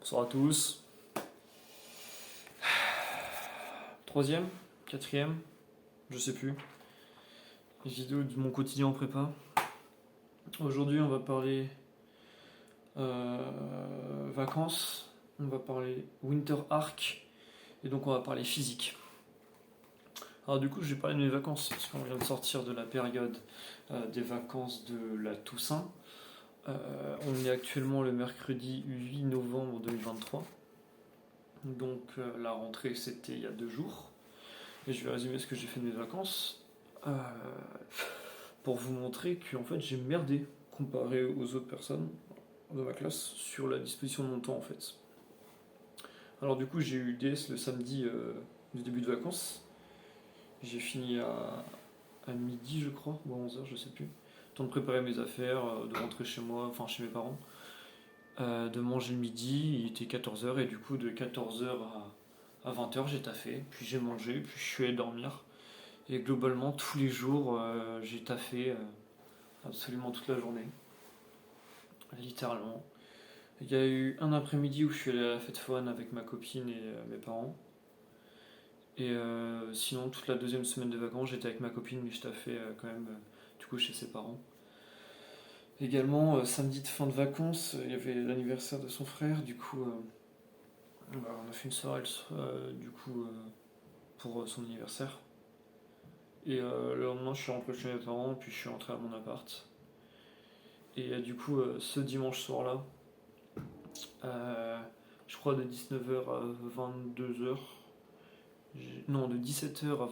Bonsoir à tous. Troisième, quatrième, je sais plus. Vidéo de mon quotidien en prépa. Aujourd'hui, on va parler vacances, on va parler Winter Arc, et donc on va parler physique. Alors du coup, je vais parler de mes vacances, parce qu'on vient de sortir de la période des vacances de la Toussaint. On est actuellement le mercredi 8 novembre 2023. Donc la rentrée, c'était il y a 2 jours. Et je vais résumer ce que j'ai fait de mes vacances pour vous montrer que en fait, j'ai merdé comparé aux autres personnes de ma classe sur la disposition de mon temps en fait. Alors du coup, j'ai eu DS le samedi du début de vacances. J'ai fini à midi, je crois, ou à 11h, je sais plus. Temps de préparer mes affaires, de rentrer chez moi, enfin chez mes parents, de manger le midi, il était 14h, et du coup, de 14h à 20h, j'ai taffé, puis j'ai mangé, puis je suis allé dormir. Et globalement, tous les jours, j'ai taffé absolument toute la journée, littéralement. Il y a eu un après-midi où je suis allé à la fête foraine avec ma copine et mes parents. Et sinon, toute la deuxième semaine de vacances, j'étais avec ma copine, mais je taffais quand même du coup chez ses parents. Également, samedi de fin de vacances, il y avait l'anniversaire de son frère, du coup, on a fait une soirée du coup, pour son anniversaire. Et le lendemain, je suis rentré chez mes parents, puis je suis rentré à mon appart. Et du coup, ce dimanche soir-là, je crois de 19h à 22h, non, de 17h à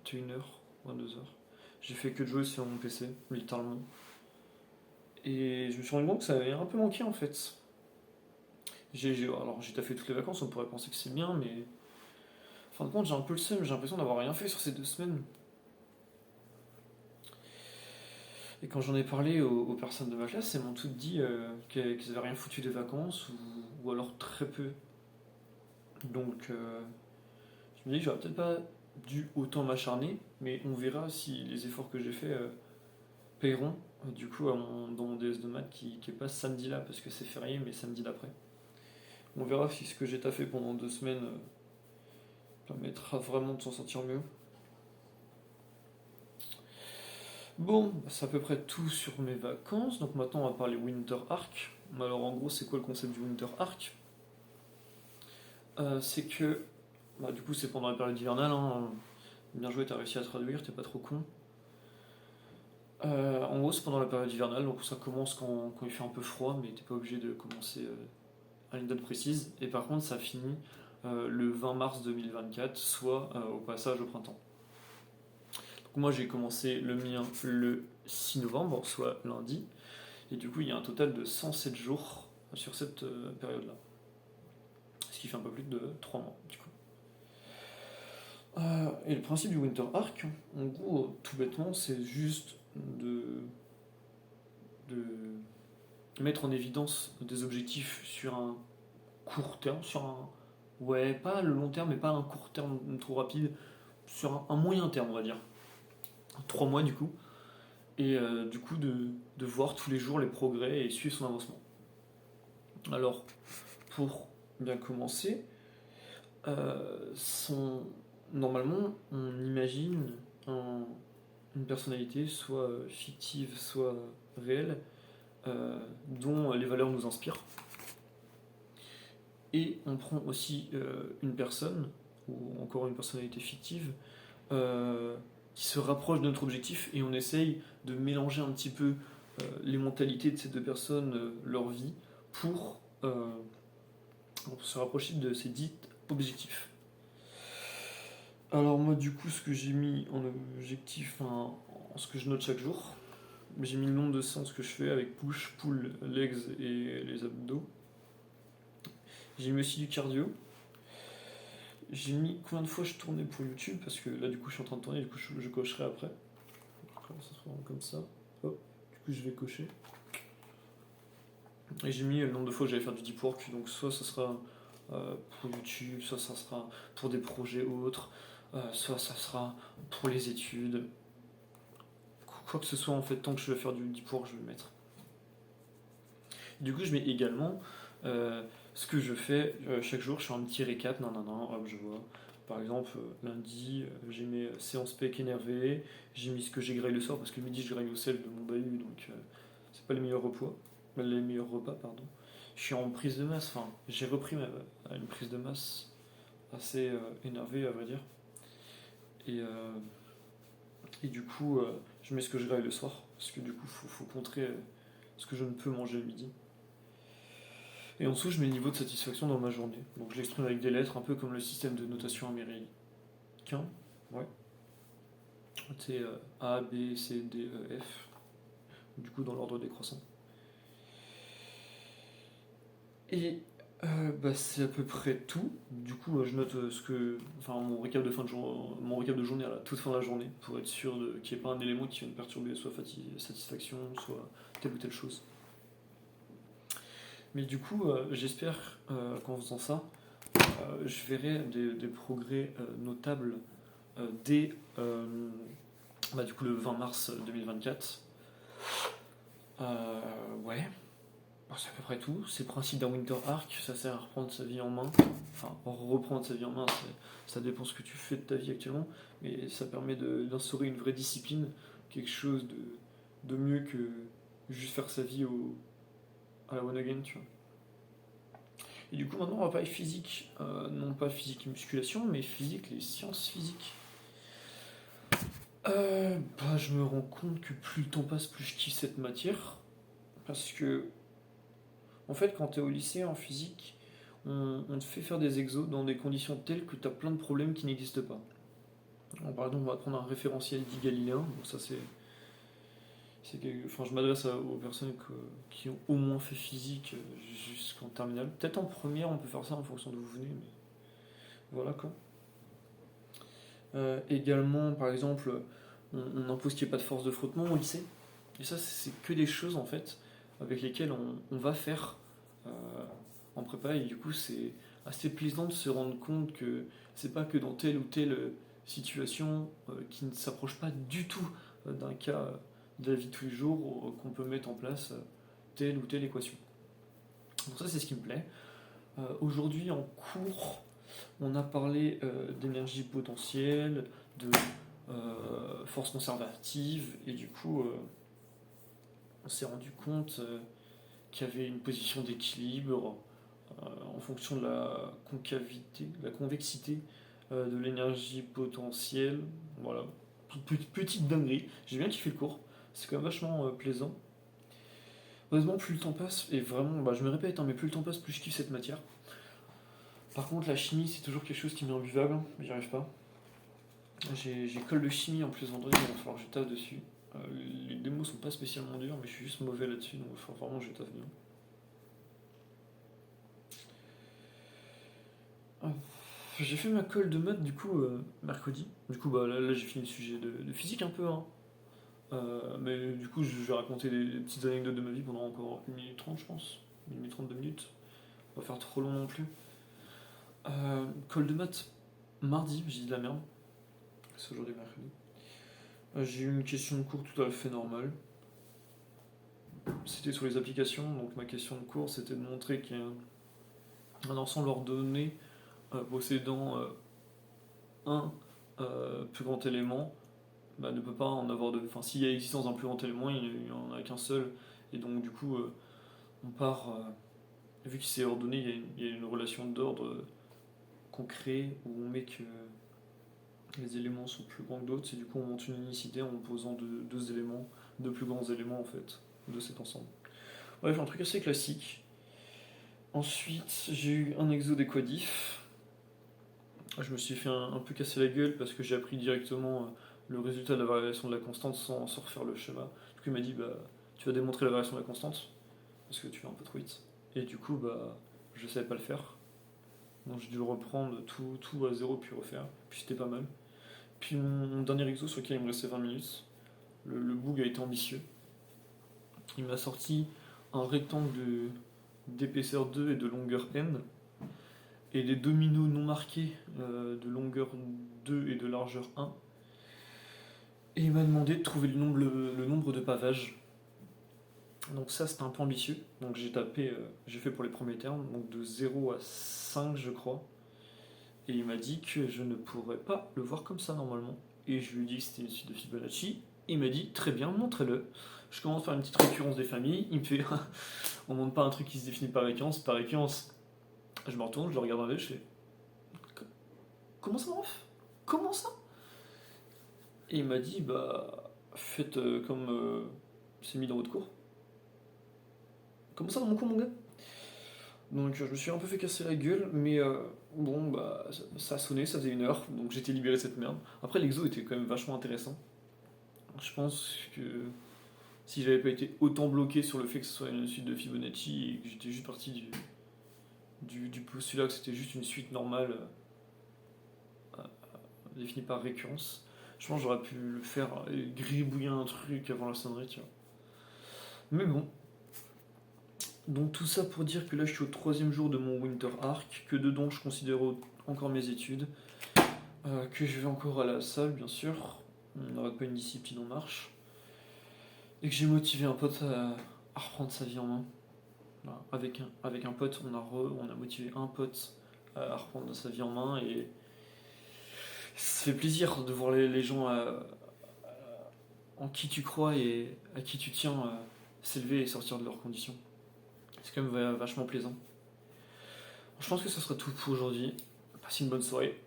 21h, 22h, j'ai fait que de jouer sur mon PC, littéralement. Et je me suis rendu compte que ça avait un peu manqué en fait. Alors j'ai taffé toutes les vacances, on pourrait penser que c'est bien, mais en fin de compte, j'ai un peu le seum, j'ai l'impression d'avoir rien fait sur ces 2 semaines. Et quand j'en ai parlé aux personnes de ma classe, elles m'ont toutes dit qu'elles avaient rien foutu des vacances, ou alors très peu. Donc je me dis que j'aurais peut-être pas dû autant m'acharner, mais on verra si les efforts que j'ai faits paieront. Du coup, dans mon DS de maths qui est pas samedi là parce que c'est férié, mais samedi d'après. On verra si ce que j'ai taffé pendant 2 semaines permettra vraiment de s'en sortir mieux. Bon, c'est à peu près tout sur mes vacances. Donc maintenant, on va parler Winter Arc. Alors en gros, c'est quoi le concept du Winter Arc? C'est que, du coup, c'est pendant la période hivernale. Hein. Bien joué, t'as réussi à traduire, t'es pas trop con. En gros, c'est pendant la période hivernale, donc ça commence quand il fait un peu froid, mais t'es pas obligé de commencer à une date précise. Et par contre, ça finit le 20 mars 2024, soit au passage au printemps. Donc moi, j'ai commencé le mien le 6 novembre, soit lundi. Et du coup, il y a un total de 107 jours sur cette période-là. Ce qui fait un peu plus de 3 mois, du coup. Et le principe du Winter Arc, en gros, tout bêtement, c'est juste de mettre en évidence des objectifs sur un court terme, sur un. Ouais, pas le long terme, mais pas un court terme trop rapide, sur un moyen terme, on va dire. 3 mois, du coup. Et du coup, de voir tous les jours les progrès et suivre son avancement. Alors, pour bien commencer, normalement, on imagine une personnalité, soit fictive, soit réelle, dont les valeurs nous inspirent. Et on prend aussi une personne, ou encore une personnalité fictive, qui se rapproche de notre objectif, et on essaye de mélanger un petit peu les mentalités de ces deux personnes, leur vie, pour se rapprocher de ces dits objectifs. Alors moi du coup ce que j'ai mis en objectif, en ce que je note chaque jour, j'ai mis le nombre de séances que je fais avec push, pull, legs et les abdos. J'ai mis aussi du cardio. J'ai mis combien de fois je tournais pour YouTube, parce que là du coup je suis en train de tourner, du coup je cocherai après. Ça sera comme ça. Hop, du coup je vais cocher. Et j'ai mis le nombre de fois que j'allais faire du deep work, donc soit ça sera pour YouTube, soit ça sera pour des projets autres, soit ça sera pour les études. Quoi que ce soit en fait, tant que je vais faire du deep work, je vais le mettre. Du coup je mets également ce que je fais chaque jour, je fais un petit récap, hop, je vois. Par exemple, lundi, j'ai mes séances PEC énervées, j'ai mis ce que j'ai graillé le soir, parce que le midi, je graille au sel de mon bahut, donc c'est pas les meilleurs repas, pardon. Je suis en prise de masse, enfin, j'ai repris une prise de masse assez énervée, à vrai dire. Et, euh, et du coup, je mets ce que je graille le soir, parce que du coup, faut contrer ce que je ne peux manger le midi. Et en dessous, je mets le niveau de satisfaction dans ma journée. Donc je l'exprime avec des lettres, un peu comme le système de notation américain. Ouais. C'est A, B, C, D, E, F. Du coup, dans l'ordre décroissant. Et c'est à peu près tout. Du coup, je note mon récap de mon récap de journée à la toute fin de la journée, pour être sûr qu'il n'y ait pas un élément qui vienne perturber soit satisfaction, soit telle ou telle chose. Mais du coup, j'espère qu'en faisant ça, je verrai des progrès notables dès du coup, le 20 mars 2024. Ouais, bon, c'est à peu près tout. C'est le principe d'un Winter Arc, ça sert à reprendre sa vie en main. Enfin, reprendre sa vie en main, ça dépend ce que tu fais de ta vie actuellement, mais ça permet d'instaurer une vraie discipline, quelque chose de mieux que juste faire sa vie à la one again, tu vois. Et du coup, maintenant, on va parler physique, non pas physique et musculation, mais physique, les sciences physiques. Je me rends compte que plus le temps passe, plus je kiffe cette matière. Parce que, en fait, quand tu es au lycée en physique, on te fait faire des exos dans des conditions telles que tu as plein de problèmes qui n'existent pas. Alors, par exemple, on va prendre un référentiel dit galiléen. Bon, ça, enfin, je m'adresse aux personnes qui ont au moins fait physique jusqu'en terminale. Peut-être en première, on peut faire ça en fonction d'où vous venez, mais voilà quoi. Également, par exemple, on impose qu'il n'y ait pas de force de frottement au lycée. Et ça, c'est que des choses en fait avec lesquelles on va faire euh, en prépa. Et du coup, c'est assez plaisant de se rendre compte que c'est pas que dans telle ou telle situation qui ne s'approche pas du tout d'un cas de la vie de tous les jours qu'on peut mettre en place telle ou telle équation. Donc ça, c'est ce qui me plaît. Aujourd'hui, en cours, on a parlé d'énergie potentielle, de force conservative, et du coup, on s'est rendu compte qu'il y avait une position d'équilibre en fonction de la concavité, de la convexité de l'énergie potentielle. Voilà, petite dinguerie. J'ai bien kiffé le cours, c'est quand même vachement plaisant. Honnêtement, plus le temps passe, et vraiment, je me répète, mais plus le temps passe, plus je kiffe cette matière. Par contre, la chimie, c'est toujours quelque chose qui m'est imbuvable, j'y arrive pas. J'ai colle de chimie en plus vendredi, il va falloir que je taffe dessus. Les démos sont pas spécialement durs, mais je suis juste mauvais là-dessus, donc il faut vraiment que je taffe bien. J'ai fait ma colle de maths du coup mercredi. Du coup, là j'ai fini le sujet de physique un peu, hein. Mais du coup, je vais raconter des petites anecdotes de ma vie pendant encore 1 minute 30, je pense. 1 minute 30, 2 minutes. On va faire trop long non plus. Colle de maths mardi, j'ai dit de la merde. C'est aujourd'hui mercredi. J'ai eu une question de cours tout à fait normale. C'était sur les applications, donc ma question de cours c'était de montrer qu'il y a un ensemble ordonné possédant un plus grand élément ne peut pas en avoir deux. Enfin, s'il y a existence d'un plus grand élément, il n'y en a qu'un seul. Et donc, du coup, on part. Vu que c'est ordonné, il y a une relation d'ordre qu'on crée où on met que les éléments sont plus grands que d'autres. Et du coup, on monte une unicité en posant deux plus grands éléments en fait, de cet ensemble. Bref, un truc assez classique. Ensuite, j'ai eu un exo des quadifs. Je me suis fait un peu casser la gueule parce que j'ai appris directement le résultat de la variation de la constante sans refaire le schéma. Du coup, il m'a dit tu vas démontrer la variation de la constante parce que tu vas un peu trop vite. Et du coup, je savais pas le faire. Donc j'ai dû le reprendre tout à zéro puis refaire. Puis c'était pas mal. Puis mon dernier exo sur lequel il me restait 20 minutes, le boug a été ambitieux. Il m'a sorti un rectangle d'épaisseur 2 et de longueur n et des dominos non marqués de longueur 2 et de largeur 1. Et il m'a demandé de trouver le nombre de pavages. Donc ça c'était un peu ambitieux. Donc j'ai fait pour les premiers termes, donc de 0 à 5 je crois. Et il m'a dit que je ne pourrais pas le voir comme ça normalement. Et je lui ai dit que c'était une suite de Fibonacci. Il m'a dit très bien, montrez-le. Je commence à faire une petite récurrence des familles. Il me fait on montre pas un truc qui se définit par récurrence, par récurrence. Je me retourne, je le regarde dans l'œil, je fais comment ça, ref? Comment ça? Et il m'a dit bah faites comme c'est mis dans votre cours. Comment ça dans mon cours, mon gars? Donc je me suis un peu fait casser la gueule, mais bon, bah ça a sonné, ça faisait 1 heure, donc j'étais libéré de cette merde. Après, l'exo était quand même vachement intéressant. Je pense que si j'avais pas été autant bloqué sur le fait que ce soit une suite de Fibonacci et que j'étais juste parti du postulat que c'était juste une suite normale définie par récurrence, je pense que j'aurais pu le faire et gribouiller un truc avant la sonnerie, tu vois. Mais bon, donc tout ça pour dire que là je suis au 3e jour de mon Winter Arc, que dedans je considère encore mes études, que je vais encore à la salle bien sûr, on n'arrête pas une discipline en marche, et que j'ai motivé un pote à reprendre sa vie en main. Voilà. Avec un pote, on a motivé un pote à reprendre sa vie en main, et ça fait plaisir de voir les gens en qui tu crois et à qui tu tiens s'élever et sortir de leurs conditions. C'est quand même vachement plaisant. Je pense que ça sera tout pour aujourd'hui. Passez une bonne soirée.